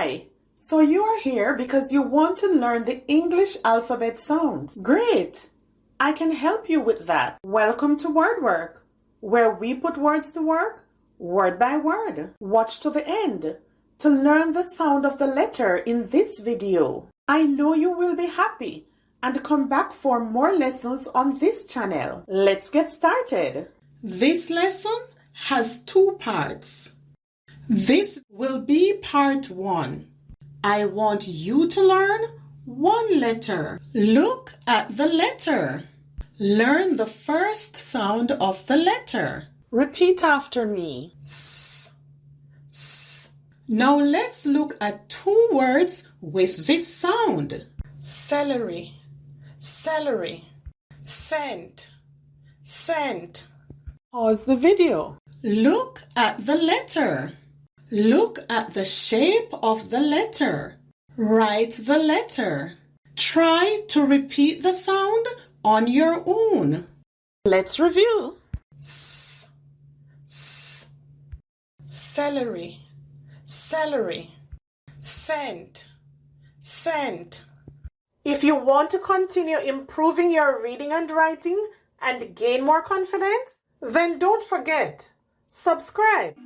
Hi! So you are here because you want to learn the English alphabet sounds. Great! I can help you with that. Welcome to WordWork, where we put words to work, word by word. Watch to the end to learn the sound of the letter in this video. I know you will be happy and come back for more lessons on this channel. Let's get started. This lesson has 2 parts. This will be part 1. I want you to learn 1 letter. Look at the letter. Learn the first sound of the letter. Repeat after me. S, s. Now let's look at 2 words with this sound. Celery, celery. Scent, scent. Pause the video. Look at the letter. Look at the shape of the letter. Write the letter. Try to repeat the sound on your own. Let's review. S, s. Celery, celery. Scent, scent. If you want to continue improving your reading and writing and gain more confidence, then don't forget, subscribe.